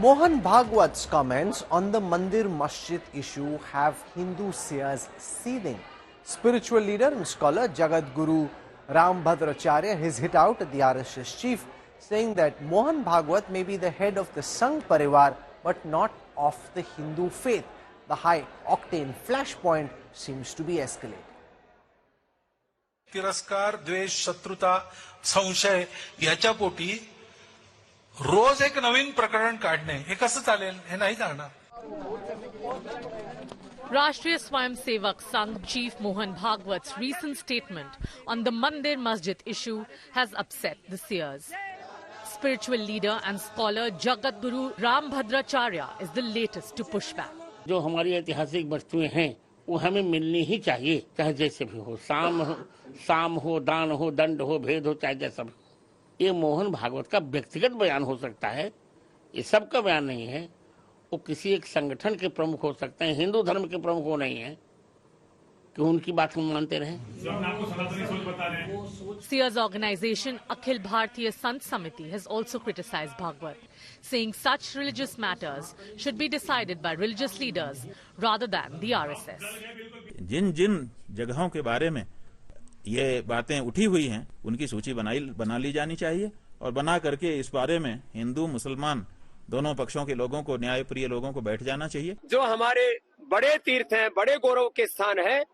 Mohan Bhagwat's comments on the Mandir Masjid issue have Hindu seers seething. Spiritual leader and scholar Jagat Guru Ram Bhadracharya has hit out at the RSS chief, saying that Mohan Bhagwat may be the head of the Sangh Parivar but not of the Hindu faith. The high-octane flashpoint seems to be escalating. तिरस्कार, द्वेष, शत्रुता, संशय याच्या पोटी रोज एक नवीन प्रकरण काढणे हे कसं चालेल हे नाही चालणार. Rashtriya Swayamsevak Sangh Chief Mohan Bhagwat's recent statement on the Mandir Masjid issue has upset the seers. Spiritual leader and scholar Jagat Guru Ram Bhadracharya is the latest to push back. जो हमारी ऐतिहासिक वस्तुएं हैं वो हमें मिलनी ही चाहिए, चाहे जैसे भी हो, साम हो, दान हो, दंड हो, भेद हो, चाहे जैसा भी हो. ये मोहन भागवत का व्यक्तिगत बयान हो सकता है, ये सबका बयान नहीं है. वो किसी एक संगठन के प्रमुख हो सकते हैं, हिंदू धर्म के प्रमुख हो नहीं है कि उनकी बात हम मानते रहें. Seers organization Akhil Bhartiya Sant Samiti has also criticized Bhagwat, saying such religious matters should be decided by religious leaders rather than the RSS. जिन जिन जगहों के बारे में ये बातें उठी हुई हैं उनकी सूची बना ली जानी चाहिए और बना करके इस बारे में हिंदू मुसलमान दोनों पक्षों के लोगों को, न्यायप्रिय लोगों को बैठ जाना चाहिए. जो हमारे बड़े तीर्थ हैं, बड़े गौरव के स्थान है,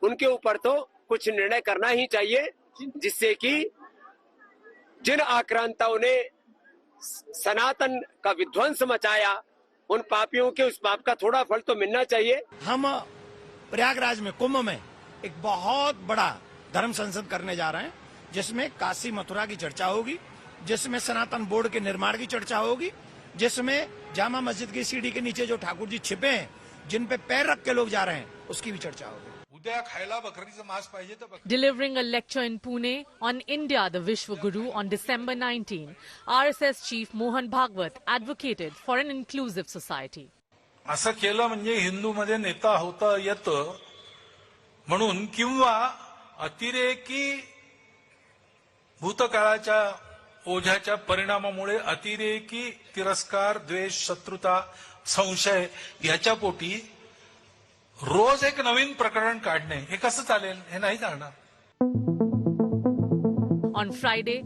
उनके ऊपर तो कुछ निर्णय करना ही चाहिए, जिससे कि जिन आक्रांताओं ने सनातन का विध्वंस मचाया उन पापियों के उस पाप का थोड़ा फल तो मिलना चाहिए. हम प्रयागराज में कुंभ में एक बहुत बड़ा धर्म संसद करने जा रहे हैं, जिसमें काशी मथुरा की चर्चा होगी, जिसमें सनातन बोर्ड के निर्माण की चर्चा होगी, जिसमें जामा मस्जिद की सीढ़ी के नीचे जो ठाकुर जी छिपे हैं, जिन पे पैर रख के लोग जा रहे हैं, उसकी भी चर्चा होगी. Delivering a lecture in Pune on India, the Vishwa Guru, on December 19, RSS chief Mohan Bhagwat advocated for an inclusive society. असं केलं म्हणजे हिंदूमध्ये नेता होता येतं म्हणून किंवा अतिरेकी भूतकाळाच्या ओझ्याच्या परिणामामुळे अतिरेकी तिरस्कार, द्वेष, शत्रुता, संशय याच्या पोटी रोज एक नवीन प्रकरण काढणे हे कसं चालेल हे नाही चालणार. On Friday,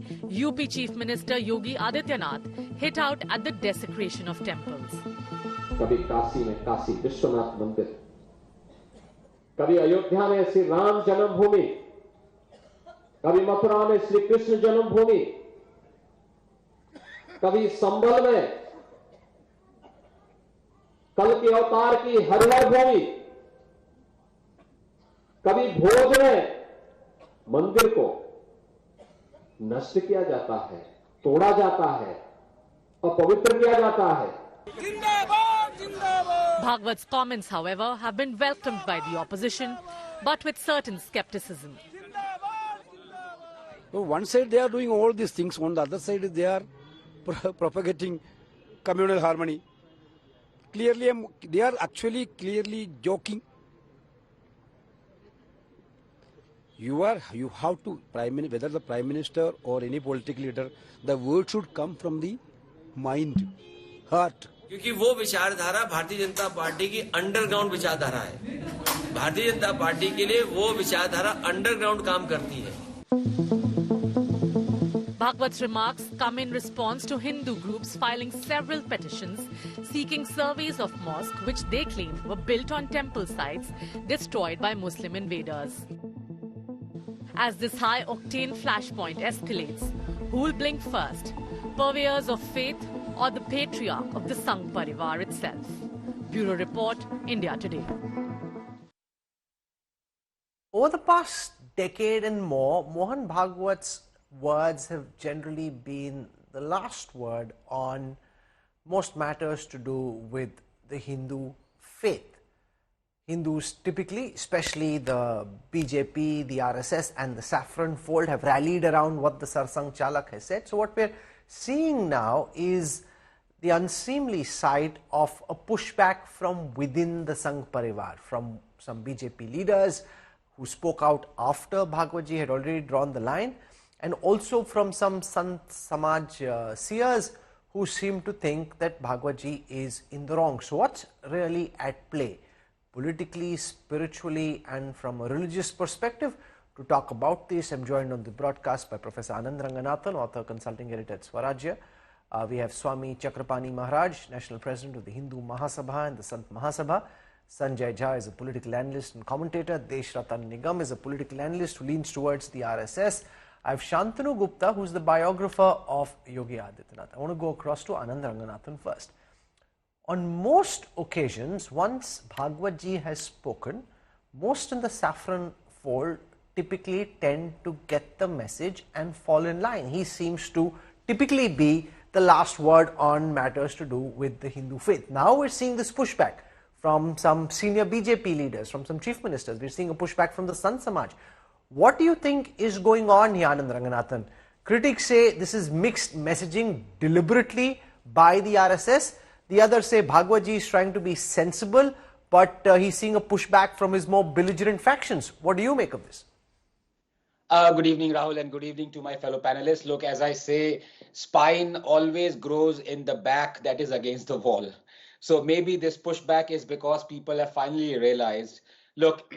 UP Chief Minister Yogi Adityanath hit out at the desecration of temples. कभी काशी में काशी विश्वनाथ मंदिर, कभी अयोध्या में श्री राम जन्मभूमि, कभी मथुरा में श्री कृष्ण जन्मभूमि, कभी संबल में कल के अवतार की हरिहर भूमि, कभी भोज में मंदिर को नष्ट किया जाता है, तोड़ा जाता है, अपवित्र किया जाता है. Bhagwat's comments, however, have been welcomed by the opposition, but with certain skepticism. So one side they are doing all these things, on the other side they are propagating communal harmony. Clearly, they are actually clearly joking. You have to, whether the Prime Minister or any political leader, the word should come from the mind, heart. क्योंकि वो विचारधारा Bharatiya Janata party की underground विचारधारा है. Bharatiya Janata party के लिए वो विचारधारा अंडरग्राउंड काम करती है. Bhagwat's remarks come in response to Hindu groups filing several petitions seeking surveys of mosques which they claim were built on temple sites destroyed by Muslim invaders. As this high-octane flashpoint escalates, who will blink first, purveyors of faith or the patriarch of the Sangh Parivar itself? Bureau Report, India Today. Over the past decade and more, Mohan Bhagwat's words have generally been the last word on most matters to do with the Hindu faith. Hindus typically, especially the BJP, the RSS and the Saffron Fold, have rallied around what the Sarsang Chalak has said. So what we're seeing now is the unseemly sight of a pushback from within the Sangh Parivar, from some BJP leaders who spoke out after Bhagwatji had already drawn the line, and also from some Sant Samaj seers who seem to think that Bhagwatji is in the wrong. So what's really at play, politically, spiritually, and from a religious perspective? To talk about this, I'm joined on the broadcast by Professor Anand Ranganathan, author, consulting editor at Swarajya. We have Swami Chakrapani Maharaj, National President of the Hindu Mahasabha and the Sant Mahasabha. Sanjay Jha is a political analyst and commentator. Deshratan Nigam is a political analyst who leans towards the RSS. I have Shantanu Gupta, who is the biographer of Yogi Adityanath. I want to go across to Anand Ranganathan first. On most occasions, once Bhagwatji has spoken, most in the saffron fold typically tend to get the message and fall in line. He seems to typically be the last word on matters to do with the Hindu faith. Now we're seeing this pushback from some senior BJP leaders, from some chief ministers. We're seeing a pushback from the Sant Samaj. What do you think is going on here, Anand Ranganathan? Critics say this is mixed messaging deliberately by the RSS. The others say Bhagwatji is trying to be sensible, but he's seeing a pushback from his more belligerent factions. What do you make of this? Good evening, Rahul, and good evening to my fellow panelists. Look, as I say, spine always grows in the back that is against the wall. So maybe this pushback is because people have finally realized, look,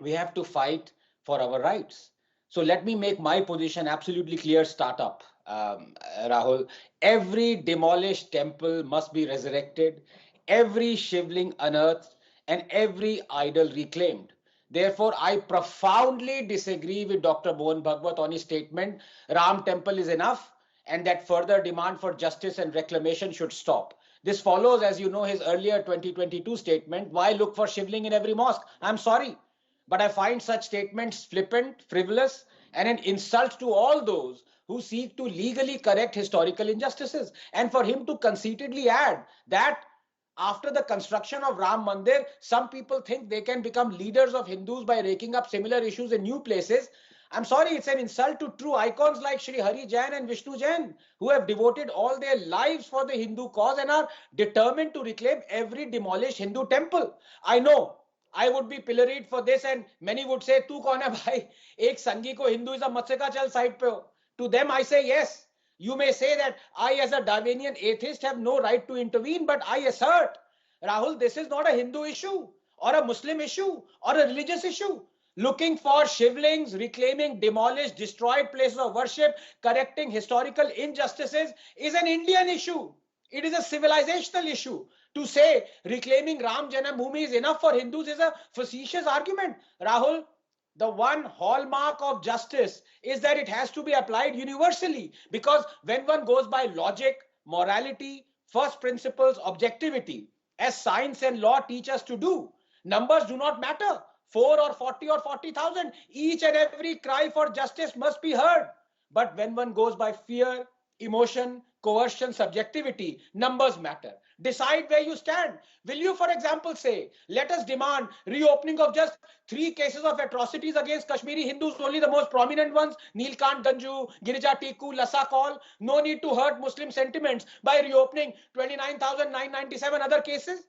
we have to fight for our rights. So let me make my position absolutely clear, startup, Rahul. Every demolished temple must be resurrected, every shivling unearthed, and every idol reclaimed. Therefore, I profoundly disagree with Dr. Mohan Bhagwat on his statement, Ram Temple is enough, and that further demand for justice and reclamation should stop. This follows, as you know, his earlier 2022 statement, why look for shivling in every mosque? I'm sorry, but I find such statements flippant, frivolous, and an insult to all those who seek to legally correct historical injustices. And for him to conceitedly add that after the construction of Ram Mandir, some people think they can become leaders of Hindus by raking up similar issues in new places. I'm sorry, it's an insult to true icons like Shri Hari Jain and Vishnu Jain, who have devoted all their lives for the Hindu cause and are determined to reclaim every demolished Hindu temple. I know I would be pilloried for this, and many would say, "Tu kaun hai bhai? Ek sangi ko Hinduism mat se ka chal side pe ho." To them, I say yes. You may say that I, as a Darwinian atheist, have no right to intervene, but I assert, Rahul, this is not a Hindu issue or a Muslim issue or a religious issue. Looking for shivlings, reclaiming demolished, destroyed places of worship, correcting historical injustices is an Indian issue. It is a civilizational issue. To say reclaiming Ram Janambhoomi is enough for Hindus is a facetious argument. Rahul, the one hallmark of justice is that it has to be applied universally, because when one goes by logic, morality, first principles, objectivity, as science and law teach us to do, numbers do not matter. 4 or 40 or 40,000, each and every cry for justice must be heard. But when one goes by fear, emotion, coercion, subjectivity, numbers matter. Decide where you stand. Will you, for example, say, let us demand reopening of just 3 cases of atrocities against Kashmiri Hindus, only the most prominent ones, Neelkant Ganju, Girija Tiku, Lassa Kaul. No need to hurt Muslim sentiments by reopening 29,997 other cases.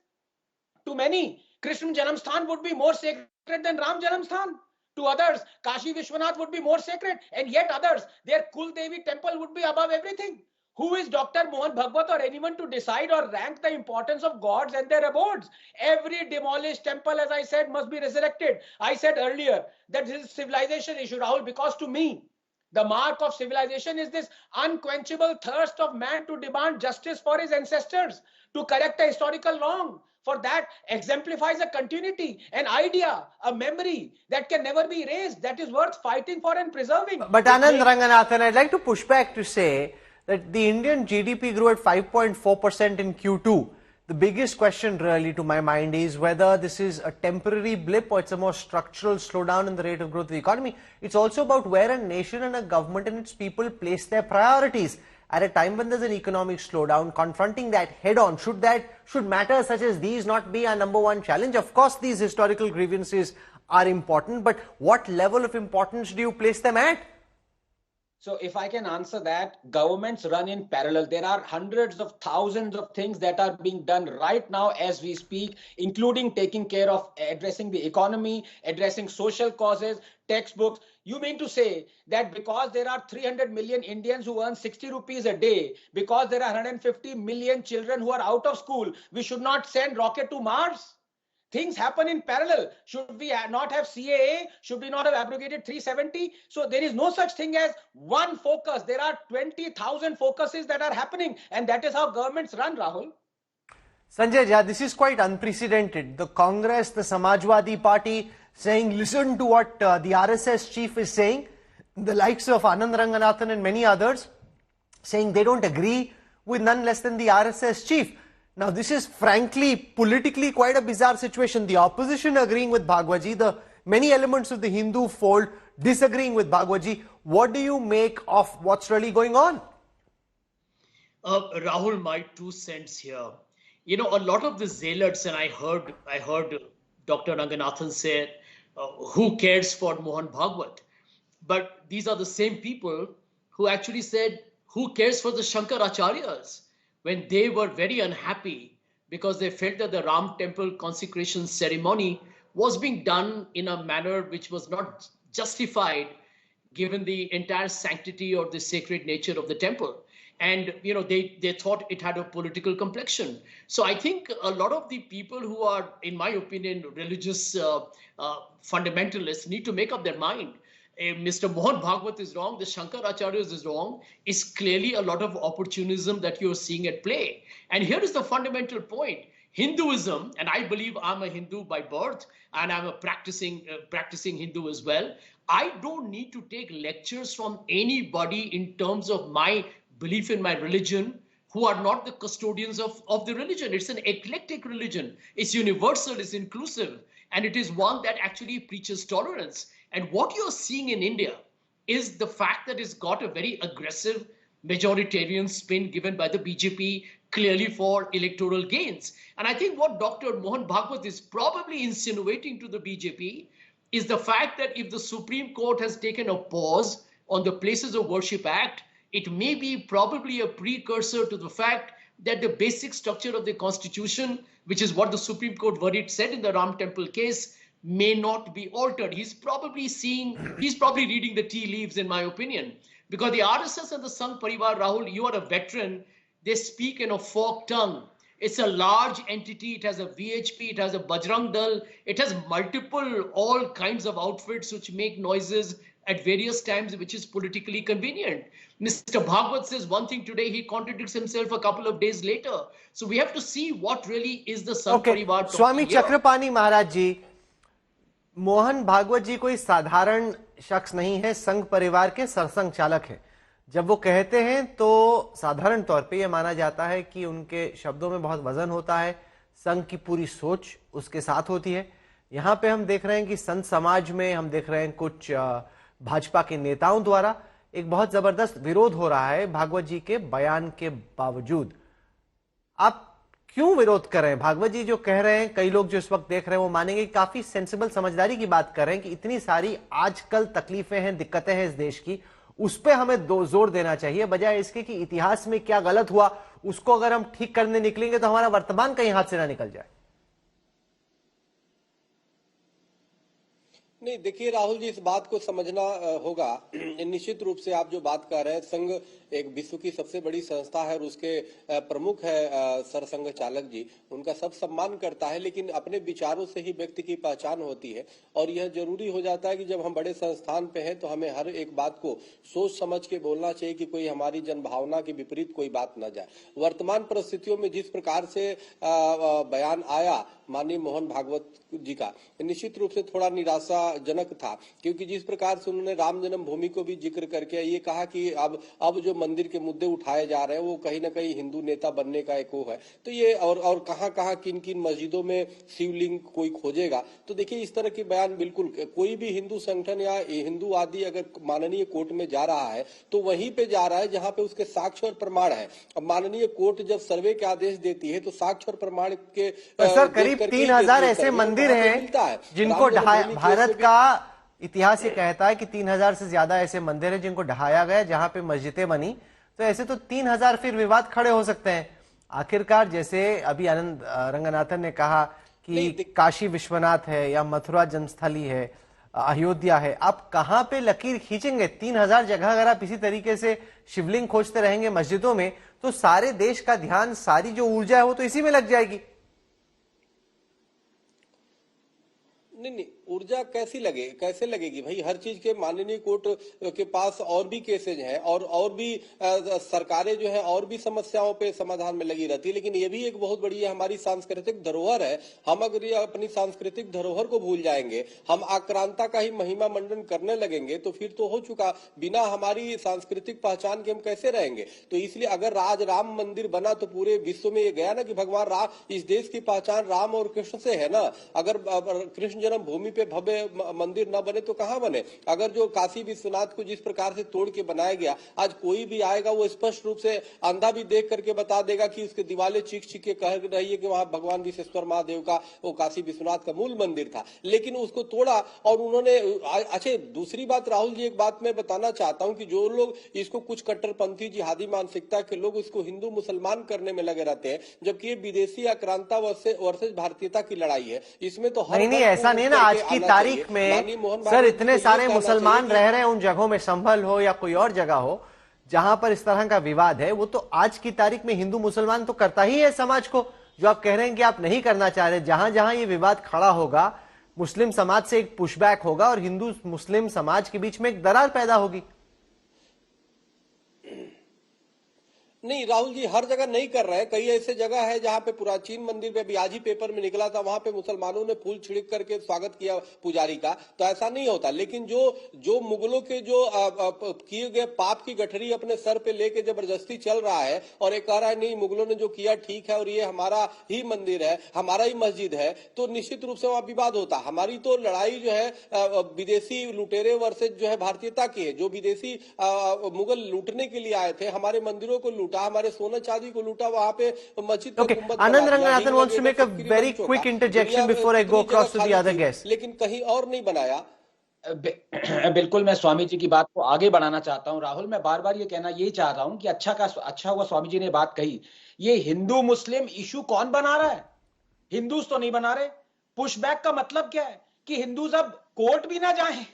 To many, Krishna Janamsthan would be more sacred than Ram Janamsthan. To others, Kashi Vishwanath would be more sacred, and yet others, their Kul Devi temple would be above everything. Who is Dr. Mohan Bhagwat or anyone to decide or rank the importance of gods and their abodes? Every demolished temple, as I said, must be resurrected. I said earlier that this is a civilization issue, Rahul, because to me, the mark of civilization is this unquenchable thirst of man to demand justice for his ancestors, to correct a historical wrong. For that exemplifies a continuity, an idea, a memory that can never be erased, that is worth fighting for and preserving. But Anand Ranganathan, I'd like to push back to say that the Indian GDP grew at 5.4% in Q2. The biggest question really to my mind is whether this is a temporary blip or it's a more structural slowdown in the rate of growth of the economy. It's also about where a nation and a government and its people place their priorities. At a time when there's an economic slowdown, confronting that head on, should matters such as these not be our number one challenge? Of course, these historical grievances are important, but what level of importance do you place them at? So if I can answer that, governments run in parallel. There are hundreds of thousands of things that are being done right now as we speak, including taking care of addressing the economy, addressing social causes, textbooks. You mean to say that because there are 300 million Indians who earn 60 rupees a day, because there are 150 million children who are out of school, we should not send rocket to Mars? Things happen in parallel. Should we not have CAA? Should we not have abrogated 370? So there is no such thing as one focus. There are 20,000 focuses that are happening, and that is how governments run, Rahul. Sanjay Jha, this is quite unprecedented. The Congress, the Samajwadi Party saying, listen to what the RSS chief is saying. The likes of Anand Ranganathan and many others saying they don't agree with none less than the RSS chief. Now, this is frankly, politically quite a bizarre situation. The opposition agreeing with Bhagwatji, the many elements of the Hindu fold disagreeing with Bhagwatji. What do you make of what's really going on? Rahul, my 2 cents here. You know, a lot of the zealots, and I heard Dr. Ranganathan say, who cares for Mohan Bhagwat? But these are the same people who actually said, who cares for the Shankaracharyas? When they were very unhappy because they felt that the Ram temple consecration ceremony was being done in a manner which was not justified given the entire sanctity or the sacred nature of the temple. And, you know, they thought it had a political complexion. So I think a lot of the people who are, in my opinion, religious fundamentalists need to make up their mind. Mr. Mohan Bhagwat is wrong, the Shankaracharyas is wrong, is clearly a lot of opportunism that you're seeing at play. And here is the fundamental point. Hinduism, and I believe I'm a Hindu by birth, and I'm a practicing Hindu as well. I don't need to take lectures from anybody in terms of my belief in my religion who are not the custodians of the religion. It's an eclectic religion. It's universal, it's inclusive, and it is one that actually preaches tolerance. And what you're seeing in India is the fact that it's got a very aggressive majoritarian spin given by the BJP clearly for electoral gains. And I think what Dr. Mohan Bhagwat is probably insinuating to the BJP is the fact that if the Supreme Court has taken a pause on the Places of Worship Act, it may be probably a precursor to the fact that the basic structure of the Constitution, which is what the Supreme Court verdict said in the Ram Temple case, may not be altered. He's probably reading the tea leaves, in my opinion, because the RSS and the Sangh Parivar, Rahul, you are a veteran. They speak in a forked tongue. It's a large entity. It has a VHP. It has a Bajrang Dal. It has multiple, all kinds of outfits which make noises at various times, which is politically convenient. Mr. Bhagwat says one thing today, he contradicts himself a couple of days later. So we have to see what really is the Sangh Parivar. Swami Chakrapani Maharaj ji, Mohan Bhagwat जी कोई साधारण शख्स नहीं है, संघ परिवार के सरसंघ चालक है। जब वो कहते हैं तो साधारण तौर पे ये माना जाता है कि उनके शब्दों में बहुत वजन होता है, संघ की पूरी सोच उसके साथ होती है। यहाँ पे हम देख रहे हैं कि संत समाज में हम देख रहे हैं कुछ भाजपा के नेताओं द्वारा एक बहुत जबरदस्त विरोध हो रहा है भागवत जी के बयान के बावजूद। आप क्यों विरोध कर रहे हैं? भागवत जी जो कह रहे हैं, कई लोग जो इस वक्त देख रहे हैं वो मानेंगे कि काफी सेंसिबल समझदारी की बात कर रहे हैं कि इतनी सारी आजकल तकलीफें हैं, दिक्कतें हैं इस देश की, उस पे हमें जोर देना चाहिए, बजाय इसके कि इतिहास में क्या गलत हुआ उसको अगर हम ठीक करने निकलेंगे तो हमारा वर्तमान कहीं हाथ से ना निकल जाए। नहीं, देखिए राहुल जी, इस बात को समझना होगा। निश्चित रूप से आप जो बात कर रहे हैं, संघ एक विश्व की सबसे बड़ी संस्था है और उसके प्रमुख है सरसंघ चालक जी, उनका सब सम्मान करता है, लेकिन अपने विचारों से ही व्यक्ति की पहचान होती है। और यह जरूरी हो जाता है कि जब हम बड़े संस्थान पे हैं तो हमें हर एक बात को सोच समझ के बोलना चाहिए कि कोई हमारी जनभावना के विपरीत कोई बात न जाए। वर्तमान परिस्थितियों में जिस प्रकार से बयान आया माननीय मोहन भागवत जी का, निश्चित रूप से थोड़ा निराशाजनक था, क्योंकि जिस प्रकार से उन्होंने राम जन्मभूमि को भी जिक्र करके ये कहा कि अब जो मंदिर के मुद्दे उठाए जा रहे हैं वो कहीं ना कहीं हिंदू नेता बनने का एक वो है, तो ये और कहां किन किन मस्जिदों में शिवलिंग कोई खोजेगा। तो देखिए, इस तरह के बयान बिल्कुल कोई भी हिंदू संगठन या हिंदू आदि अगर माननीय कोर्ट में जा रहा है तो वहीं पे जा रहा है जहां पे उसके साक्ष्य और प्रमाण है। अब माननीय कोर्ट जब सर्वे के आदेश देती है तो साक्ष्य और प्रमाण के सर करीब 3000 ऐसे मंदिर हैं जिनको भारत का इतिहास ये कहता है कि 3000 से ज्यादा ऐसे मंदिर हैं जिनको ढहाया गया, जहां पे मस्जिदें बनी, तो ऐसे तो 3000 फिर विवाद खड़े हो सकते हैं। आखिरकार जैसे अभी आनंद रंगनाथन ने कहा कि काशी विश्वनाथ है या मथुरा जन्मस्थली है, अयोध्या है, आप कहां पे लकीर खींचेंगे? 3000 जगह अगर आप इसी तरीके से शिवलिंग खोजते रहेंगे मस्जिदों में, तो सारे देश का ध्यान, सारी जो ऊर्जा है वो तो इसी में लग जाएगी। नहीं, ऊर्जा कैसे लगेगी भाई? हर चीज के माननीय कोर्ट के पास और भी केसेज हैं और भी सरकारें जो है और भी समस्याओं पे समाधान में लगी रहती है, लेकिन ये भी एक बहुत बड़ी हमारी सांस्कृतिक धरोहर है। हम अगर ये अपनी सांस्कृतिक धरोहर को भूल जाएंगे, हम आक्रांता का ही महिमा मंडन करने लगेंगे, तो फिर तो हो चुका। बिना हमारी सांस्कृतिक पहचान के हम कैसे रहेंगे? तो इसलिए अगर आज राम मंदिर बना तो पूरे विश्व में ये गया ना कि भगवान राम, इस देश की पहचान राम और कृष्ण से है ना। अगर कृष्ण जन्मभूमि पे भव्य मंदिर न बने तो कहां बने? अगर जो काशी विश्वनाथ को जिस प्रकार से तोड़ के बनाया गया, आज कोई भी आएगा वो स्पष्ट रूप से अंधा भी देख करके बता देगा कि उसके दीवारें चीख चीख के कह रही है कि वहां भगवान विश्वेश्वर महादेव का, वो काशी विश्वनाथ का मूल मंदिर था, लेकिन उसको तोड़ा और उन्होंने। अच्छा, दूसरी बात राहुल जी, एक बात मैं बताना चाहता हूं कि जो लोग इसको कुछ कट्टरपंथी जिहादी मानसिकता के लोग इसको हिंदू मुसलमान करने में लगे रहते हैं, जबकि ये विदेशी आक्रांता वर्सेस भारतीयता की लड़ाई है। इसमें तो नहीं, ऐसा नहीं ना। आज की तारीख में सर इतने सारे मुसलमान रह रहे हैं उन जगहों में, संभल हो या कोई और जगह हो जहां पर इस तरह का विवाद है, वो तो आज की तारीख में हिंदू मुसलमान तो करता ही है समाज को। जो आप कह रहे हैं कि आप नहीं करना चाह रहे, जहां जहां ये विवाद खड़ा होगा, मुस्लिम समाज से एक पुशबैक होगा और हिंदू मुस्लिम समाज के बीच में एक दरार पैदा होगी। नहीं राहुल जी, हर जगह नहीं कर रहे हैं। कई ऐसे जगह है जहां पे प्राचीन मंदिर पे, अभी आज ही पेपर में निकला था, वहां पे मुसलमानों ने फूल छिड़क करके स्वागत किया पुजारी का, तो ऐसा नहीं होता। लेकिन जो मुगलों के जो किए गए पाप की गठरी अपने सर पे लेके जबरदस्ती चल रहा है और ये कह रहा है नहीं मुगलों ने जो किया ठीक है और ये हमारा ही मंदिर है, हमारा ही मस्जिद है, तो निश्चित रूप से वहां विवाद होता। हमारी तो लड़ाई जो है विदेशी लुटेरे वर्सेज जो है भारतीयता की है। जो विदेशी मुगल लूटने के लिए आए थे, हमारे मंदिरों को लूटा, हमारे सोना चांदी को लूटा, वहां पे मस्जिद का गुंबद। Anand Ranganathan wants to make a very quick interjection before I go across to the other guest. लेकिन कहीं और नहीं बनाया। बिल्कुल, मैं स्वामी जी की बात को आगे बढ़ाना चाहता हूं। राहुल, मैं बार बार ये कहना यही चाह रहा हूं कि अच्छा हुआ स्वामी जी ने बात कही। ये हिंदू मुस्लिम इशू कौन बना रहा है? हिंदूज तो नहीं बना रहे। पुशबैक का मतलब क्या है कि हिंदूज अब कोर्ट भी ना जाएं।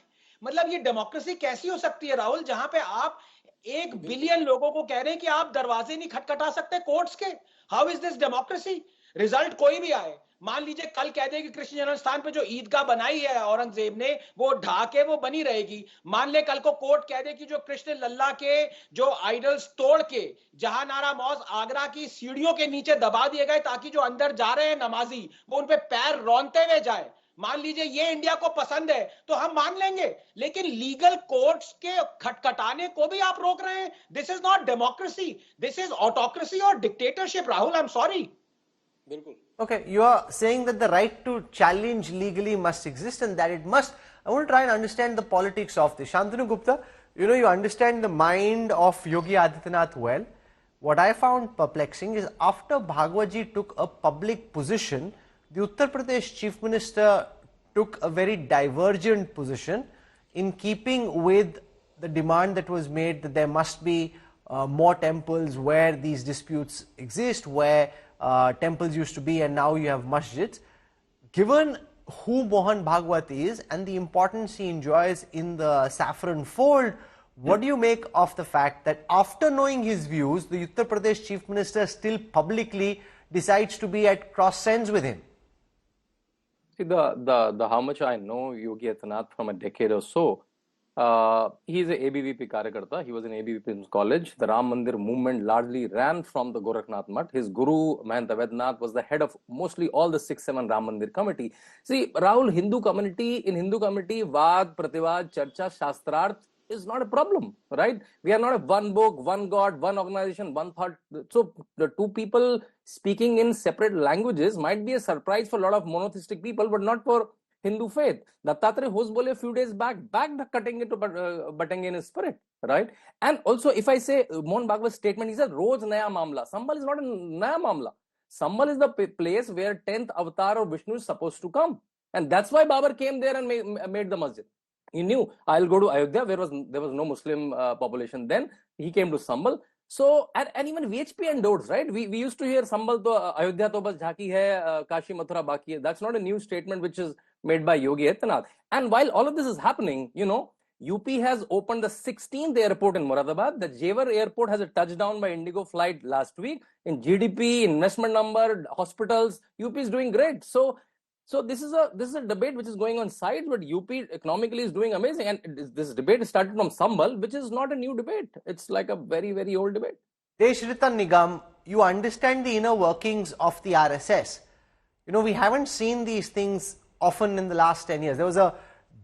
मतलब ये डेमोक्रेसी कैसी हो सकती है राहुल, जहां पे आप 1 बिलियन लोगों को कह रहे हैं कि आप दरवाजे नहीं खटखटा सकते कोर्ट्स के? How is this democracy? Result कोई भी आए, मान लीजिए कल कह दे कि कृष्ण जन्म स्थान पे जो ईदगाह बनाई है औरंगजेब ने, वो ढा के वो बनी रहेगी। मान ले कल को कोर्ट कह दे कि जो कृष्ण लल्ला के जो आइडल्स तोड़ के जहानारा मॉस आगरा की सीढ़ियों के नीचे दबा दिए गए ताकि जो अंदर जा रहे हैं नमाजी वो उन पे पैर रौंदते हुए जाए, मान लीजिए ये इंडिया को पसंद है तो हम मान लेंगे। लेकिन लीगल कोर्ट्स के खटखटाने को भी आप रोक रहे हैं। This is not democracy, this is autocracy और dictatorship. Rahul, I am sorry. बिल्कुल। Okay, you are saying that the right to challenge legally must exist and that it must. I want to try and understand the politics of this. Shantanu Gupta, you understand the mind of Yogi Adityanath well. What I found perplexing is after Bhagwat ji took a public position, the Uttar Pradesh Chief Minister took a very divergent position in keeping with the demand that was made that there must be more temples where these disputes exist, where temples used to be and now you have masjids. Given who Mohan Bhagwat is and the importance he enjoys in the saffron fold, what do you make of the fact that after knowing his views, the Uttar Pradesh Chief Minister still publicly decides to be at cross sense with him? See, the how much I know Yogi Adityanath from a decade or so, he is a ABVP Karyakarta. He was in ABVP college. The Ram Mandir movement largely ran from the Gorakhnath Mutt. His guru, Mahanta Vednath, was the head of mostly all the 6-7 Ram Mandir committee. See, Rahul, in Hindu community, Vaad, Prativad, Charcha, Shastrarth is not a problem, right? We are not a one book, one God, one organization, one thought. So the two people speaking in separate languages might be a surprise for a lot of monotheistic people, but not for Hindu faith. Dattatreya Hos bole a few days back cutting to Batenge in his spirit, right? And also, if I say Mohan Bhagwat's statement, he said, Roz Naya Mamla. Sambal is not a Naya Mamla. Sambal is the place where 10th avatar of Vishnu is supposed to come. And that's why Babar came there and made the masjid. He knew I'll go to Ayodhya, where there was no Muslim population then. He came to Sambal. So and even VHP endorsed, right? We used to hear Sambal to Ayodhya to bas jhaki hai, Kashi Mathura baki hai. That's not a new statement which is made by Yogi Adityanath. And while all of this is happening, you know, UP has opened the 16th airport in Moradabad. The Jewar airport has a touchdown by Indigo flight last week. In GDP, investment number, hospitals, UP is doing great. So this is a debate which is going on sides, but UP economically is doing amazing. And this debate started from Sambal, which is not a new debate. It's like a very, very old debate. Deshritan Nigam, you understand the inner workings of the RSS. You know, we haven't seen these things often in the last 10 years. There was a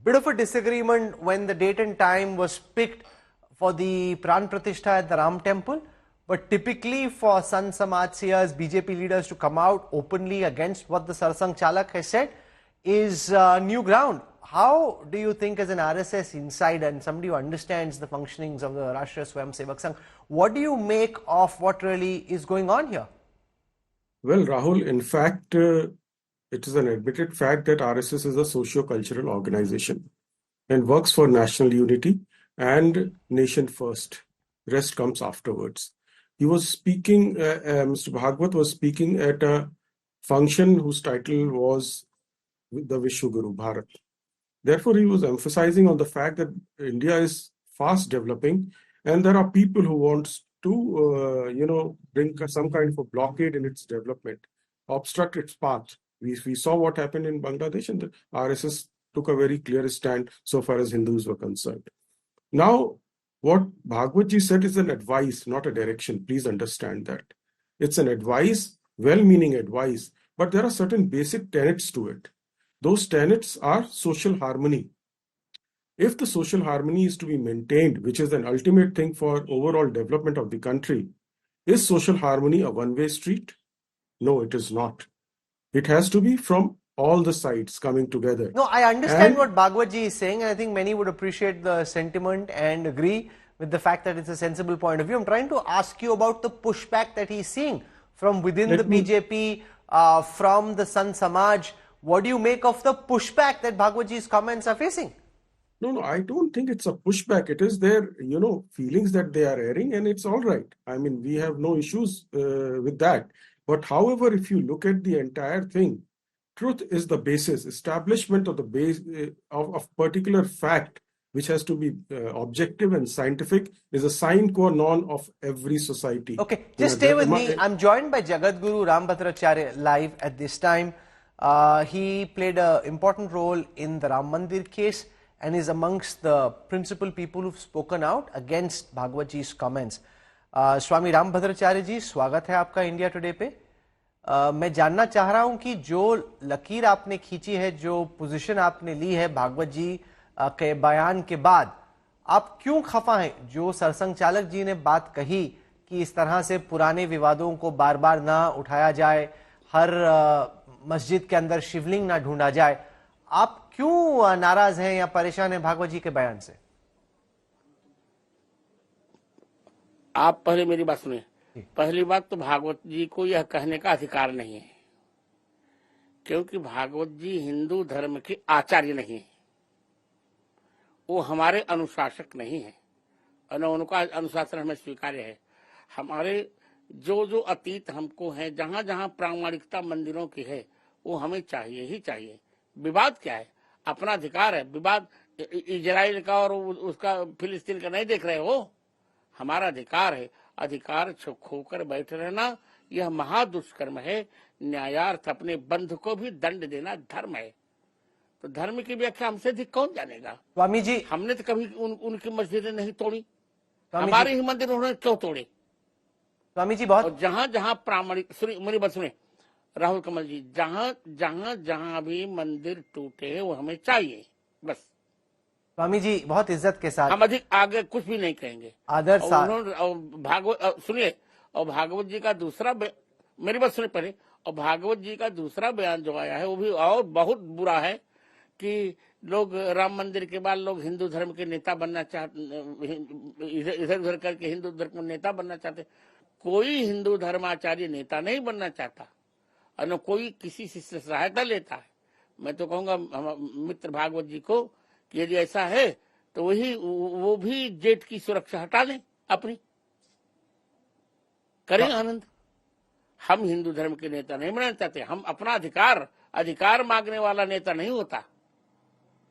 bit of a disagreement when the date and time was picked for the Pran Pratishtha at the Ram Temple. But typically for Sant Samaj seers, BJP leaders to come out openly against what the Sarsang Chalak has said is new ground. How do you think, as an RSS insider and somebody who understands the functionings of the Rashtriya Swayamsevak Sangh, what do you make of what really is going on here? Well, Rahul, in fact, it is an admitted fact that RSS is a socio-cultural organization and works for national unity and nation first. Rest comes afterwards. He was speaking, Mr. Bhagwat was speaking at a function whose title was the Vishwaguru Bharat. Therefore, he was emphasizing on the fact that India is fast developing and there are people who want to, bring some kind of a blockade in its development, obstruct its path. We saw what happened in Bangladesh, and the RSS took a very clear stand so far as Hindus were concerned. Now, what Bhagwatji said is an advice, not a direction. Please understand that. It's an advice, well-meaning advice, but there are certain basic tenets to it. Those tenets are social harmony. If the social harmony is to be maintained, which is an ultimate thing for overall development of the country, is social harmony a one-way street? No, it is not. It has to be from all the sides coming together. No, I understand what Bhagwatji is saying, and I think many would appreciate the sentiment and agree with the fact that it's a sensible point of view. I'm trying to ask you about the pushback that he's seeing from within the BJP, from the Sant Samaj. What do you make of the pushback that Bhagwatji's comments are facing? No, I don't think it's a pushback. It is their, feelings that they are airing, and it's all right. I mean, we have no issues with that. But however, if you look at the entire thing, truth is the basis. Establishment of the base of particular fact, which has to be objective and scientific, is a sine qua non of every society. Okay, just stay with me. I'm joined by Jagadguru Rambhadracharya live at this time. He played an important role in the Ram Mandir case and is amongst the principal people who've spoken out against Bhagwatji's comments. स्वामी रामभद्राचार्य जी, स्वागत है आपका India today पे। मैं जानना चाह रहा हूं कि जो लकीर आपने खींची है, जो पोजीशन आपने ली है भागवत जी के बयान के बाद, आप क्यों खफा हैं? जो सरसंघ चालक जी ने बात कही कि इस तरह से पुराने विवादों को बार बार ना उठाया जाए, हर मस्जिद के अंदर शिवलिंग ना ढूंढा जाए, आप क्यों नाराज हैं या परेशान हैं भागवत जी के बयान से? आप पहले मेरी बात सुनिए। पहली बात तो भागवत जी को यह कहने का अधिकार नहीं है, क्योंकि भागवत जी हिंदू धर्म के आचार्य नहीं है, वो हमारे अनुशासक नहीं है और उनका अनुशासन हमें स्वीकार्य है। हमारे जो अतीत हमको है, जहां जहां प्रामाणिकता मंदिरों की है, वो हमें चाहिए ही चाहिए। विवाद क्या है? अपना अधिकार है। विवाद इजराइल का और उसका फिलिस्तीन का नहीं देख रहे हो? हमारा अधिकार है। अधिकार खोकर बैठे रहना यह महादुष्कर्म है। न्यायार्थ अपने बंधु को भी दंड देना धर्म है। तो धर्म की व्याख्या हमसे अधिक कौन जानेगा? स्वामी जी, हमने तो कभी उनकी मस्जिदें नहीं तोड़ी, हमारे ही मंदिर उन्होंने क्यों तोड़े? स्वामी जी बहुत जहां जहां प्रामाणिक, सुनिए मेरी बात सुनिए राहुल कमल जी, जहां भी मंदिर टूटे हैं वो हमें चाहिए बस। स्वामी जी बहुत इज्जत के साथ, हम अधिक आगे कुछ भी नहीं कहेंगे। आदर भागवत सुनिए, और भागवत जी का दूसरा, मेरी बात सुनिए पहले, और भागवत जी का दूसरा बयान जो आया है वो भी और बहुत बुरा है कि लोग राम मंदिर के बाद लोग हिंदू धर्म के नेता बनना चाहते, इधर उधर करके हिंदू धर्म के नेता बनना चाहते। कोई हिंदू धर्माचार्य नेता नहीं बनना चाहता और न कोई किसी से सहायता लेता है। मैं तो कहूंगा मित्र भागवत जी को कि यदि ऐसा है तो वो भी जेट की सुरक्षा हटा लें अपनी, करें आनंद। हम हिंदू धर्म के नेता नहीं बनना चाहते, हम अपना अधिकार मांगने वाला नेता नहीं होता।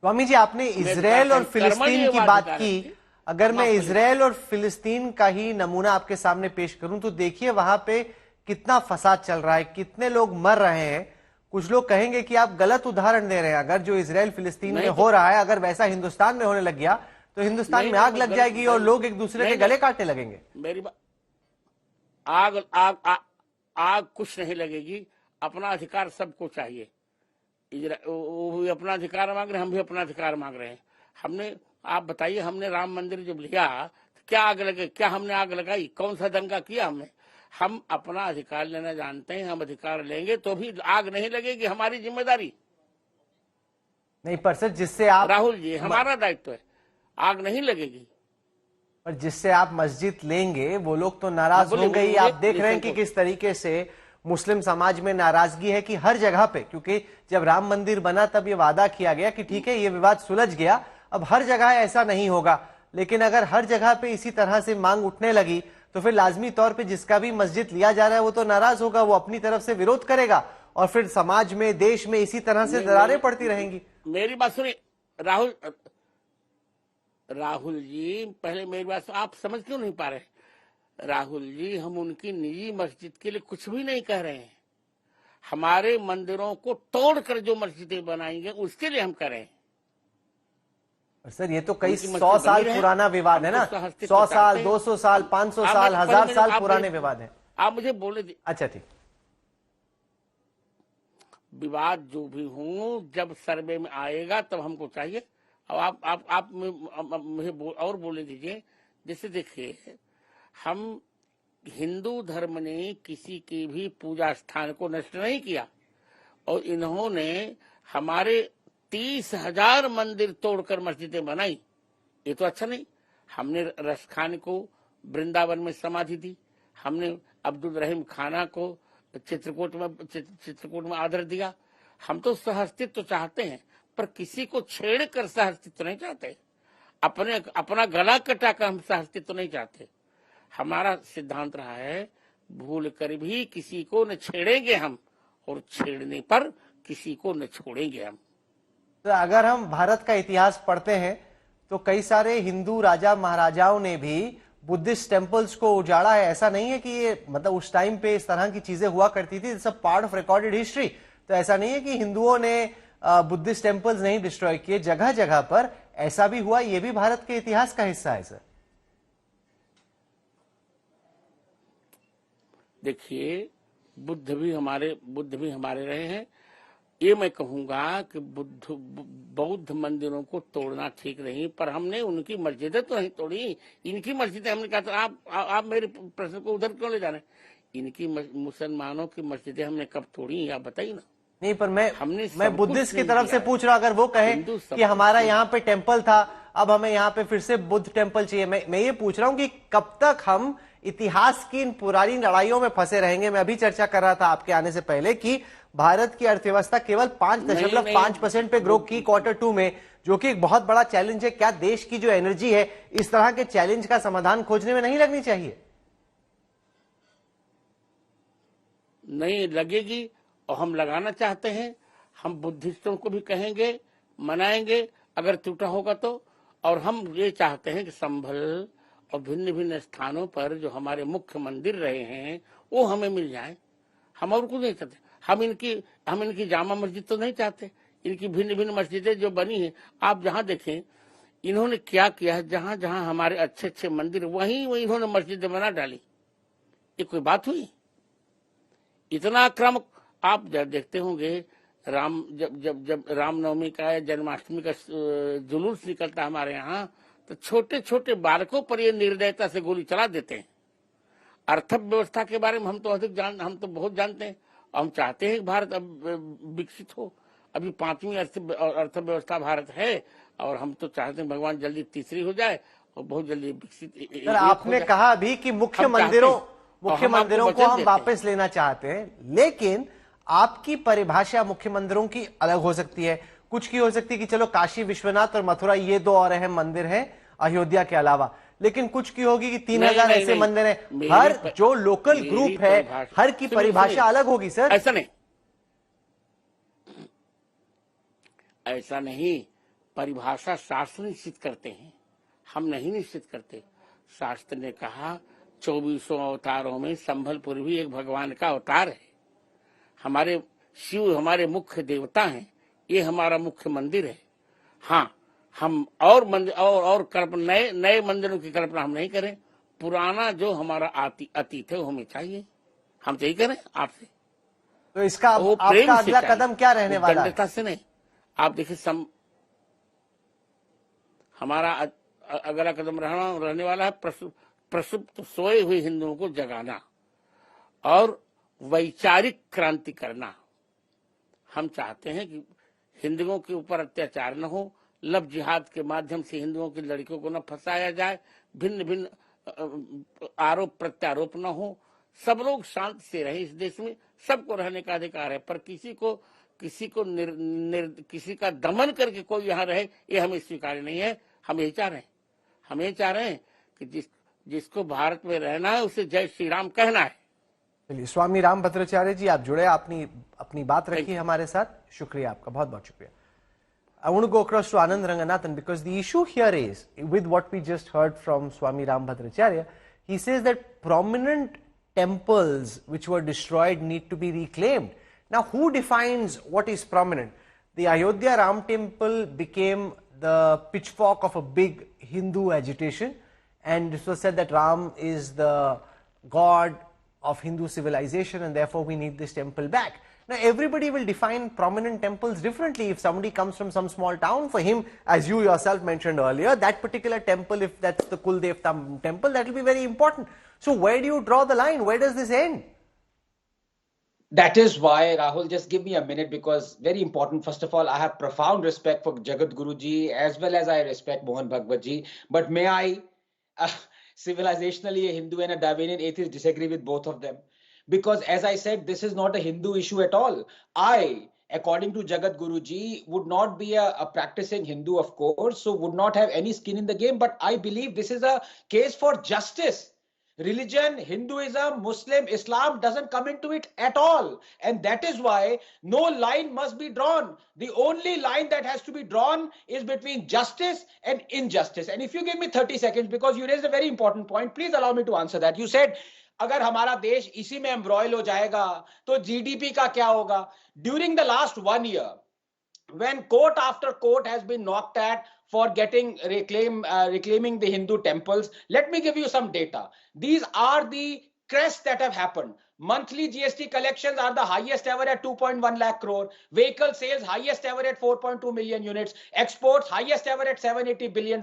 स्वामी जी, आपने इजराइल और फिलिस्तीन की बात की, अगर मैं इजराइल और फिलिस्तीन का ही नमूना आपके सामने पेश करूं तो देखिए वहां पे कितना फसाद चल रहा है, कितने लोग मर रहे हैं। कुछ लोग कहेंगे कि आप गलत उदाहरण दे रहे हैं, अगर जो इजराइल फिलिस्तीन में हो रहा है अगर वैसा हिंदुस्तान में होने लग गया तो हिंदुस्तान में आग लग जाएगी और लोग एक दूसरे के गले काटने लगेंगे। मेरी बात, आग कुछ नहीं लगेगी। अपना अधिकार सबको चाहिए। वो भी अपना अधिकार मांग रहे हैं, हम भी अपना अधिकार मांग रहे हैं। हमने, आप बताइए, हमने राम मंदिर जब लिया तो क्या आग लगे? क्या हमने आग लगाई? कौन सा दंगा किया हमने? हम अपना अधिकार लेना जानते हैं, हम अधिकार लेंगे तो भी आग नहीं लगेगी, हमारी जिम्मेदारी नहीं। पर सर, जिससे आप, राहुल जी, हमारा दायित्व है, आग नहीं लगेगी। पर जिससे आप मस्जिद लेंगे वो लोग तो नाराज होंगे ही। आप देख रहे हैं कि किस तरीके से मुस्लिम समाज में नाराजगी है कि हर जगह पे, क्योंकि जब राम मंदिर बना तब ये वादा किया गया कि ठीक है ये विवाद सुलझ गया, अब हर जगह ऐसा नहीं होगा। लेकिन अगर हर जगह पे इसी तरह से मांग उठने लगी तो फिर लाजमी तौर पे जिसका भी मस्जिद लिया जा रहा है वो तो नाराज होगा, वो अपनी तरफ से विरोध करेगा और फिर समाज में, देश में इसी तरह से दरारें पड़ती रहेंगी। मेरी बात सुनिए राहुल जी, पहले मेरी बात आप समझ क्यों नहीं पा रहे? राहुल जी, हम उनकी निजी मस्जिद के लिए कुछ भी नहीं कह रहे हैं। हमारे मंदिरों को तोड़कर जो मस्जिदें बनाएंगे उसके लिए हम कह रहे हैं। सर, ये तो कई 100 साल पुराना विवाद है ना, 100 साल, 200 साल, 500 साल, 1000 साल पुराने विवाद है। आप मुझे बोले। अच्छा ठीक, विवाद जो भी हो, जब सर्वे में आएगा तब हमको चाहिए। अब आप मुझे और बोले दीजिए। जैसे देखिए, हम हिंदू धर्म ने किसी के भी पूजा स्थान को नष्ट नहीं किया और इन्होंने हमारे 30,000 मंदिर तोड़कर मस्जिदें बनाई। ये तो अच्छा नहीं। हमने रश खान को वृंदावन में समाधि दी, हमने अब्दुल रहीम खाना को चित्रकूट में आदर दिया। हम तो सहअस्तित्व चाहते हैं, पर किसी को छेड़ कर सहअस्तित्व नहीं चाहते। अपना गला कटाकर हम सहअस्तित्व नहीं चाहते। हमारा सिद्धांत रहा है, भूल कर भी किसी को न छेड़ेंगे हम, और छेड़ने पर किसी को न छोड़ेंगे हम। तो अगर हम भारत का इतिहास पढ़ते हैं तो कई सारे हिंदू राजा महाराजाओं ने भी बुद्धिस्ट टेम्पल्स को उजाड़ा है। ऐसा नहीं है कि ये, मतलब उस टाइम पे इस तरह की चीजें हुआ करती थी, सब पार्ट ऑफ रिकॉर्डेड हिस्ट्री। तो ऐसा नहीं है कि हिंदुओं ने बुद्धिस्ट टेम्पल्स नहीं डिस्ट्रॉय किए, जगह जगह पर ऐसा भी हुआ। ये भी भारत के इतिहास का हिस्सा है सर। देखिए, बुद्ध भी हमारे रहे हैं। ये मैं कहूंगा कि बौद्ध मंदिरों को तोड़ना ठीक नहीं, पर हमने उनकी मस्जिदें तो नहीं तोड़ी। इनकी मस्जिदें हमने कहा था, आप मेरे प्रश्न को उधर क्यों ले जा रहे हैं? इनकी मुसलमानों की मस्जिदें हमने कब तोड़ी, आप बताइए ना। नहीं, पर मैं बुद्धिस्ट की तरफ से पूछ रहा हूं। अगर वो कहे कि हमारा यहाँ पे टेम्पल था, अब हमें यहाँ पे फिर से बुद्ध टेम्पल चाहिए, मैं ये पूछ रहा हूँ कि कब तक हम इतिहास की इन पुरानी लड़ाइयों में फंसे रहेंगे? मैं अभी चर्चा कर रहा था आपके आने से पहले कि भारत की अर्थव्यवस्था केवल 5.5% पे ग्रो की Q2 में, जो कि एक बहुत बड़ा चैलेंज है। क्या देश की जो एनर्जी है इस तरह के चैलेंज का समाधान खोजने में नहीं लगनी चाहिए? नहीं लगेगी, और हम लगाना चाहते हैं। हम बुद्धिस्टों को भी कहेंगे, मनाएंगे अगर टूटा होगा तो। और हम ये चाहते हैं कि संभल और भिन्न भिन्न स्थानों पर जो हमारे मुख्य मंदिर रहे हैं वो हमें मिल जाए। हम और कुछ नहीं चाहते। हम इनकी जामा मस्जिद तो नहीं चाहते। इनकी भिन्न भिन्न मस्जिदें जो बनी हैं, आप जहाँ देखें इन्होंने क्या किया है, जहाँ जहाँ हमारे अच्छे अच्छे मंदिर, वहीं इन्होंने मस्जिदें बना डाली। ये कोई बात हुई? इतना आक्रामक। आप देखते होंगे, जब रामनवमी का या जन्माष्टमी का जुलूस निकलता है हमारे यहाँ, तो छोटे छोटे बालकों पर ये निर्दयता से गोली चला देते हैं। अर्थव्यवस्था के बारे में हम तो बहुत जानते हैं। हम चाहते हैं कि भारत अब विकसित हो। अभी 5वीं अर्थव्यवस्था भारत है, और हम तो चाहते हैं भगवान जल्दी तीसरी हो जाए और बहुत जल्दी विकसित। आपने कहा अभी कि मुख्य मंदिरों को हम वापस लेना चाहते हैं, लेकिन आपकी परिभाषा मुख्य मंदिरों की अलग हो सकती है। कुछ की हो सकती है कि चलो काशी विश्वनाथ और मथुरा ये दो और अहम मंदिर हैं अयोध्या के अलावा, लेकिन कुछ की होगी कि 3000 ऐसे मंदिर हैं। हर जो लोकल ग्रुप है हर की परिभाषा अलग होगी सर। ऐसा नहीं, ऐसा नहीं, परिभाषा शास्त्र निश्चित करते हैं, हम नहीं निश्चित करते। शास्त्र ने कहा 2400 अवतारों में संभलपुर भी एक भगवान का अवतार है। हमारे शिव हमारे मुख्य देवता हैं, ये हमारा मुख्य मंदिर है। हाँ, हम और मंदिर और कल्पना नए मंदिरों की कल्पना हम नहीं करें। पुराना जो हमारा अतीत है वो हमें चाहिए, हम यही करें आपसे। तो इसका आपका अगला कदम क्या रहने वाला है? से नहीं, आप देखिए हमारा अगला कदम रहने वाला है प्रसुप्त सोए हुए हिंदुओं को जगाना और वैचारिक क्रांति करना। हम चाहते हैं कि हिंदुओं के ऊपर अत्याचार न हो, लव जिहाद के माध्यम से हिंदुओं की लड़कियों को न फंसाया जाए, भिन्न भिन्न आरोप प्रत्यारोप न हो, सब लोग शांति से रहे। इस देश में सबको रहने का अधिकार है, पर किसी का दमन करके कोई यहाँ रहे ये हमें स्वीकार्य नहीं है। हम यही चाह रहे हैं कि जिसको भारत में रहना है उसे जय श्री राम कहना है। चलिए, स्वामी राम भद्राचार्य जी आप जुड़े, आपने अपनी बात रखी हमारे साथ, शुक्रिया आपका, बहुत बहुत शुक्रिया। I want to go across to Anand Ranganathan because the issue here is, with what we just heard from Swami Ram Bhadracharya, he says that prominent temples which were destroyed need to be reclaimed. Now, who defines what is prominent? The Ayodhya Ram temple became the pitchfork of a big Hindu agitation, and it was said that Ram is the god of Hindu civilization and therefore we need this temple back. Now, everybody will define prominent temples differently. If somebody comes from some small town, for him, as you yourself mentioned earlier, that particular temple, if that's the Kuldevta temple, that will be very important. So, where do you draw the line? Where does this end? That is why, Rahul, just give me a minute, because very important. First of all, I have profound respect for Jagat Guruji as well as I respect Mohan Bhagwat ji. But may I, civilizationally a Hindu and a Darwinian atheist, disagree with both of them? Because as I said, this is not a Hindu issue at all. I, according to Jagat Guruji, would not be a practicing Hindu, of course, so would not have any skin in the game. But I believe this is a case for justice. Religion, Hinduism, Muslim, Islam doesn't come into it at all. And that is why no line must be drawn. The only line that has to be drawn is between justice and injustice. And if you give me 30 seconds, because you raised a very important point, please allow me to answer that. You said, अगर हमारा देश इसी में एम्ब्रॉयल हो जाएगा तो GDP का क्या होगा? During the last 1 year, when court after court has been knocked at for reclaiming the Hindu temples, let me give you some data. These are the crests that have happened. Monthly GST collections are the highest ever at 2.1 lakh crore. Vehicle sales highest ever at 4.2 million units. Exports highest ever at $780 billion.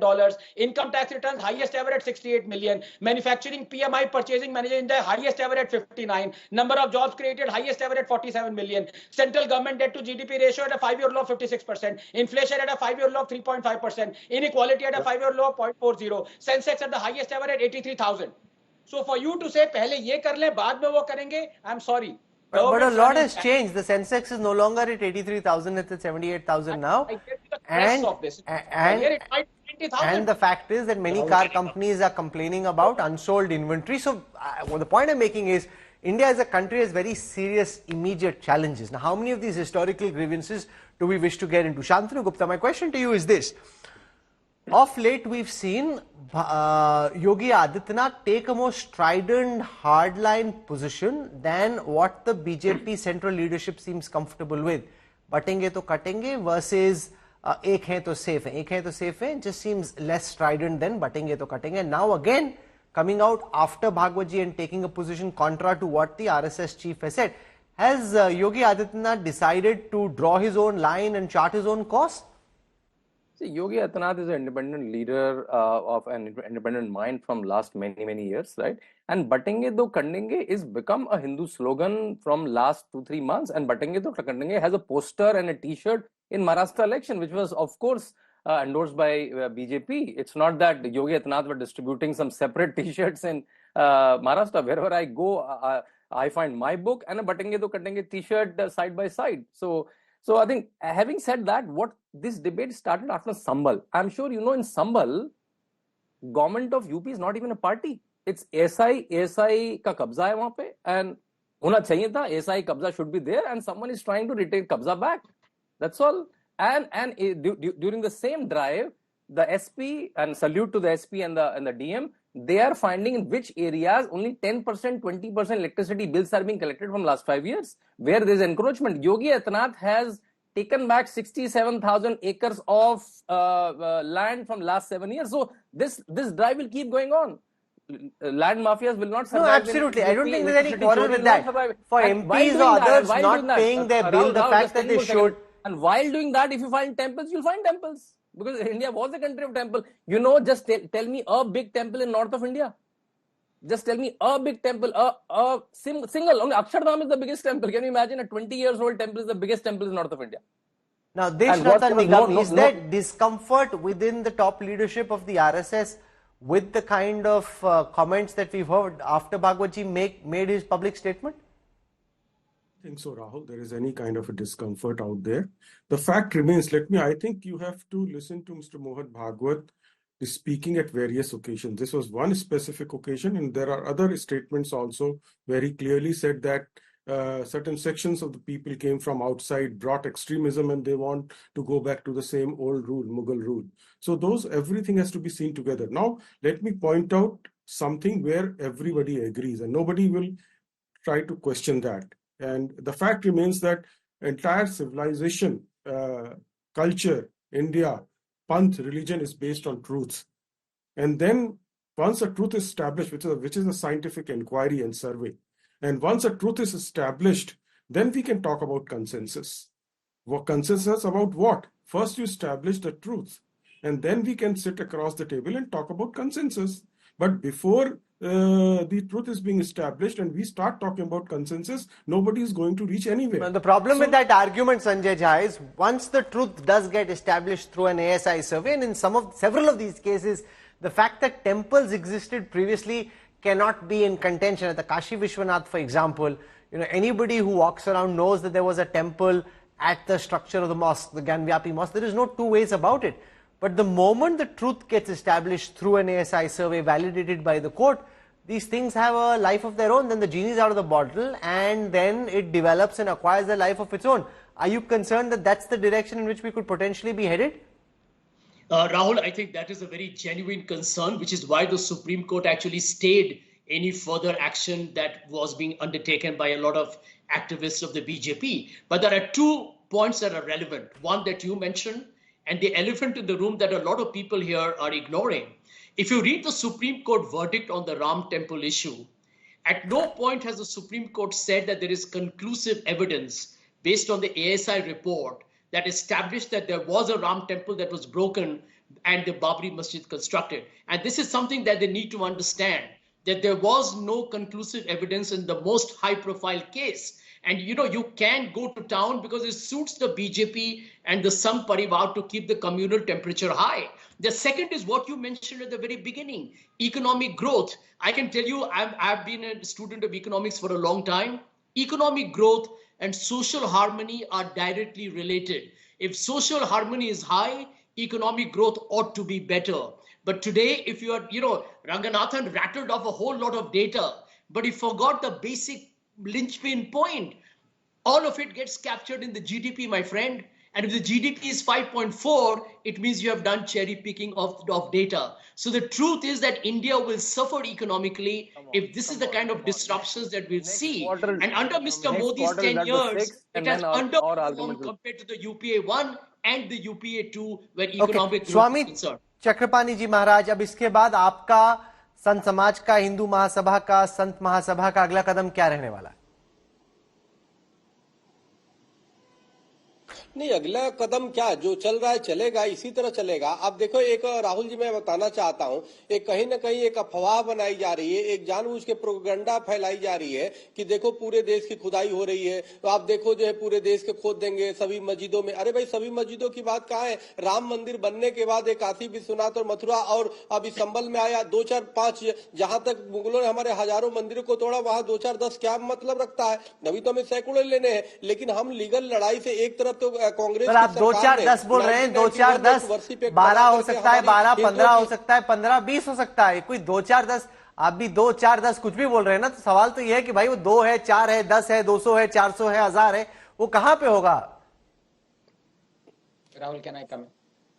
Income tax returns highest ever at 68 million. Manufacturing PMI purchasing manager index highest ever at 59. Number of jobs created highest ever at 47 million. Central government debt to GDP ratio at a 5-year low of 56%. Inflation at a 5-year low of 3.5%. Inequality at a 5-year low of 0.40. Sensex at the highest ever at 83,000. So for you to say पहले ये कर ले बाद में वो करेंगे, I'm sorry. But a lot has changed. The Sensex is no longer at 83,000, it's at 78,000 now. And the fact is that many car companies are complaining about unsold inventory. So the point I'm making is, India as a country has very serious immediate challenges. Now, how many of these historical grievances do we wish to get into? Shantanu Gupta, my question to you is this. Of late, we've seen Yogi Adityanath take a more strident, hardline position than what the BJP central leadership seems comfortable with. Batenge to katenge versus ek hai to safe hai. Ek hai to safe hai just seems less strident than batenge to katenge. And now again, coming out after Bhagwatji and taking a position contra to what the RSS chief has said. Has Yogi Adityanath decided to draw his own line and chart his own course? See, Yogi Adityanath is an independent leader of an independent mind from last many years, right? And Batenge Do Kandenge is become a Hindu slogan from last 2-3 months. And Batenge Do Kandenge has a poster and a T-shirt in Maharashtra election, which was, of course, endorsed by BJP. It's not that Yogi Adityanath were distributing some separate T-shirts in Maharashtra. Wherever I go, I find my book and a Batenge Do Kandenge T-shirt side by side. So So I think, having said that, what this debate started after Sambhal. I'm sure you know, in Sambhal, government of UP is not even a party. It's ASI का कब्जा है वहां पे, and होना चाहिए था. ASI कब्जा should be there, and someone is trying to retain कब्जा back. That's all. And during the same drive, the SP, and salute to the SP and the DM, they are finding in which areas only 10%, 20% electricity bills are being collected from last 5 years, where there is encroachment. Yogi Adityanath has taken back 67,000 acres of land from last 7 years. So this drive will keep going on. Land mafias will not survive. No, absolutely. I don't think there's any quarrel with that. For MPs or others not paying their bill, the fact that they should. And while doing that, if you find temples, you'll find temples. Because India was a country of temple. You know, just tell me a big temple in north of India. Just tell me a big temple, a single. Only Akshardham is the biggest temple. Can you imagine a 20 years old temple is the biggest temple in north of India? Now, Deshnatan Nigam, is there discomfort within the top leadership of the RSS with the kind of comments that we've heard after Bhagwatji made his public statement? I think so, Rahul. There is any kind of a discomfort out there. The fact remains, I think you have to listen to Mr. Mohan Bhagwat speaking at various occasions. This was one specific occasion, and there are other statements also where he clearly said that certain sections of the people came from outside, brought extremism, and they want to go back to the same old rule, Mughal rule. So everything has to be seen together. Now, let me point out something where everybody agrees, and nobody will try to question that. And the fact remains that entire civilization, culture, India, Panth, religion is based on truth. And then once a truth is established, which is a scientific inquiry and survey, and once a truth is established, then we can talk about consensus. What consensus about what? First you establish the truth, and then we can sit across the table and talk about consensus. But before the truth is being established and we start talking about consensus, nobody is going to reach anywhere. Well, the problem with that argument, Sanjay Jha, is once the truth does get established through an ASI survey, and in several of these cases, the fact that temples existed previously cannot be in contention. At the Kashi Vishwanath, for example, anybody who walks around knows that there was a temple at the structure of the mosque, the Gyanvapi mosque. There is no two ways about it. But the moment the truth gets established through an ASI survey validated by the court, these things have a life of their own. Then the genie is out of the bottle, and then it develops and acquires a life of its own. Are you concerned that that's the direction in which we could potentially be headed? Rahul, I think that is a very genuine concern, which is why the Supreme Court actually stayed any further action that was being undertaken by a lot of activists of the BJP. But there are 2 points that are relevant. One that you mentioned, and the elephant in the room that a lot of people here are ignoring. If you read the Supreme Court verdict on the Ram Temple issue, at no point has the Supreme Court said that there is conclusive evidence based on the ASI report that established that there was a Ram Temple that was broken and the Babri Masjid constructed. And this is something that they need to understand, that there was no conclusive evidence in the most high-profile case. And you can go to town because it suits the BJP and the Sangh Parivar to keep the communal temperature high. The second is what you mentioned at the very beginning, economic growth. I can tell you, I've been a student of economics for a long time. Economic growth and social harmony are directly related. If social harmony is high, economic growth ought to be better. But today, if you are, Ranganathan rattled off a whole lot of data, but he forgot the basic linchpin point. All of it gets captured in the GDP, my friend. And if the GDP is 5.4, it means you have done cherry picking of data. So the truth is that India will suffer economically if this is the kind of disruptions that we'll see. And under Mr. Modi's 10 years, it has underperformed compared to the UPA 1 and the UPA 2, where economic growth is concerned. Chakrapani जी महाराज, अब इसके बाद आपका संत समाज का, हिंदू महासभा का, संत महासभा का अगला कदम क्या रहने वाला है? नहीं, अगला कदम क्या, जो चल रहा है चलेगा, इसी तरह चलेगा। अब देखो, एक राहुल जी मैं बताना चाहता हूं, एक कहीं ना कहीं एक अफवाह बनाई जा रही है, एक जानबूझ के प्रोपेगेंडा फैलाई जा रही है कि देखो पूरे देश की खुदाई हो रही है, तो आप देखो जो है पूरे देश के खोद देंगे सभी मस्जिदों में। अरे भाई, सभी मस्जिदों की बात कहाँ है? राम मंदिर बनने के बाद एक काशी विश्वनाथ और मथुरा और अभी संभल में आया 2 4 5, जहां तक मुगलों ने हमारे हजारों मंदिरों को तोड़ा, वहां 2 4 10 क्या मतलब रखता है? अभी तो हमें सैकड़ों लेने हैं। लेकिन हम लीगल लड़ाई से एक तरफ तो कांग्रेस, आप 2 4 10 बोल रहे हैं, 2 4 10 12 हो सकता है, 12 15 हो सकता है, 15 20 हो सकता है, कोई 2 4 10, आप भी 2 4 10 कुछ भी बोल रहे हैं ना। तो सवाल तो यह है कि भाई वो 2 है, 4 है, 10 है, 200 है, 400 है, 1000 है, वो कहां पे होगा? राहुल, कैन आई कम?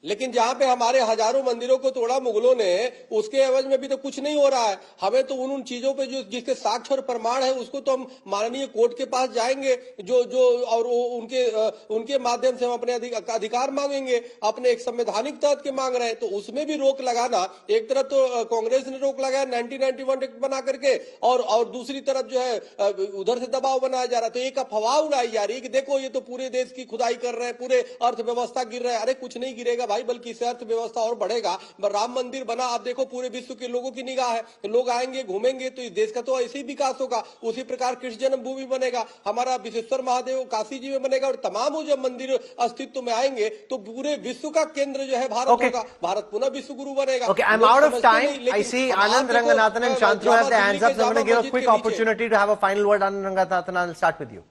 लेकिन जहां पे हमारे हजारों मंदिरों को तोड़ा मुगलों ने, उसके एवज में भी तो कुछ नहीं हो रहा है। हमें तो उन चीजों पे जो जिसके साक्ष्य और प्रमाण है, उसको तो हम माननीय कोर्ट के पास जाएंगे, जो और उनके माध्यम से हम अपने अधिकार मांगेंगे, अपने एक संवैधानिक तहत के मांग रहे हैं। तो उसमें भी रोक लगाना, एक तरफ तो कांग्रेस ने रोक लगाया 1991 एक्ट बना करके, और दूसरी तरफ जो है उधर से दबाव बनाया जा रहा है। तो एक अफवाह उड़ाई जा रही है कि देखो ये तो पूरे देश की खुदाई कर रहे हैं, पूरे अर्थव्यवस्था गिर रहा है। अरे कुछ नहीं गिरेगा भाई, बल्कि इससे अर्थव्यवस्था और बढ़ेगा। राम मंदिर बना, आप देखो पूरे विश्व के लोगों की निगाह है, लोग आएंगे घूमेंगे, तो इस देश का तो ऐसे ही विकास होगा। उसी प्रकार कृष्ण जन्मभूमि बनेगा, हमारा विश्वेश्वर महादेव काशी जी में बनेगा, और तमाम जब मंदिर अस्तित्व में आएंगे तो पूरे विश्व का केंद्र जो है भारत होगा। भारत पुनः विश्व गुरु बनेगा। Okay, I'm out of time. I see Anand Ranganathan and Shantanu have their hands up, so I'm going to give a quick opportunity to have a final word. Anand Ranganathan, I'll start with you.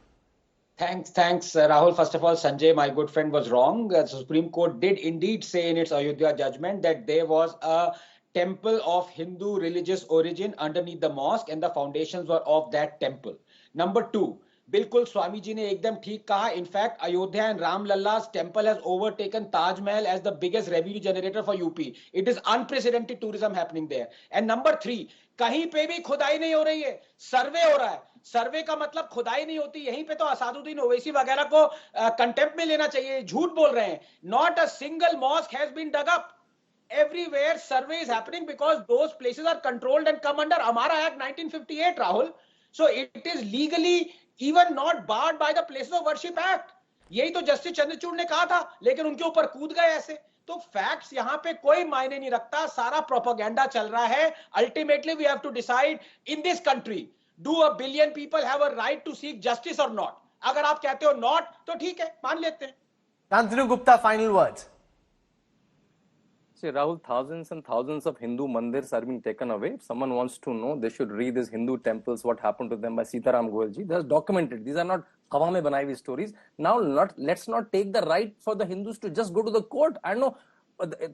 Thanks, Rahul. First of all, Sanjay, my good friend, was wrong. The Supreme Court did indeed say in its Ayodhya judgment that there was a temple of Hindu religious origin underneath the mosque, and the foundations were of that temple. Number 2, बिल्कुल स्वामी जी ने एकदम ठीक कहा. In fact Ayodhya and Ramlalla's temple has overtaken Taj Mahal as the biggest revenue generator for UP. It is unprecedented tourism happening there. And number 3, कहीं पे भी खुदाई नहीं हो रही है, सर्वे हो रहा है. सर्वे का मतलब खुदाई नहीं होती. यहीं पे तो असादुद्दीन ओवैसी वगैरह को कंटेम्प्ट में लेना चाहिए. झूठ बोल रहे हैं. Not a single mosque has been dug up. Everywhere survey is happening because those places are controlled and come under Amara Act 1958, Rahul. So it is legally even not barred by the Places of Worship Act. यही तो justice Chandrachud ने कहा था, लेकिन उनके ऊपर कूद गए ऐसे. तो फैक्ट्स यहाँ पे कोई मायने नहीं रखता. सारा प्रोपेगेंडा चल रहा है. Ultimately we have to decide in this country, do a billion people have a right to seek justice और नॉट. अगर आप कहते हो नॉट, तो ठीक है, मान लेते हैं. Shantanu Gupta, final words. See, Rahul, thousands and thousands of Hindu mandirs are being taken away. If someone wants to know, they should read these Hindu temples, what happened to them by Sitaram Goelji. That's documented. These are not hawa mein banayi hui stories. Now, let's not take the right for the Hindus to just go to the court. I know,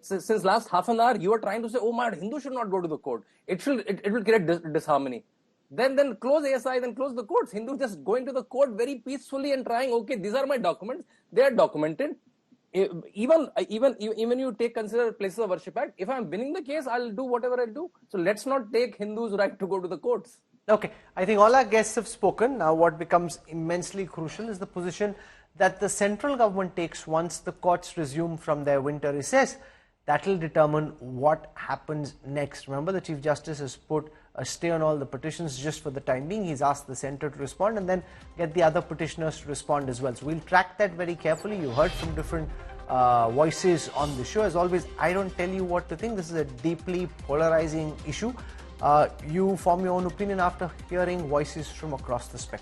since last half an hour, you are trying to say, oh my, Hindus should not go to the court. It will create disharmony. Then close ASI, then close the courts. Hindus just going to the court very peacefully and trying, okay, these are my documents. They are documented. Even you consider Places of Worship Act, if I'm winning the case, I'll do whatever I'll do. So let's not take Hindus' right to go to the courts. Okay, I think all our guests have spoken. Now what becomes immensely crucial is the position that the central government takes once the courts resume from their winter recess. That will determine what happens next. Remember, the Chief Justice has put a stay on all the petitions just for the time being. He's asked the centre to respond and then get the other petitioners to respond as well. So we'll track that very carefully. You heard from different voices on the show. As always, I don't tell you what to think. This is a deeply polarizing issue. You form your own opinion after hearing voices from across the spectrum.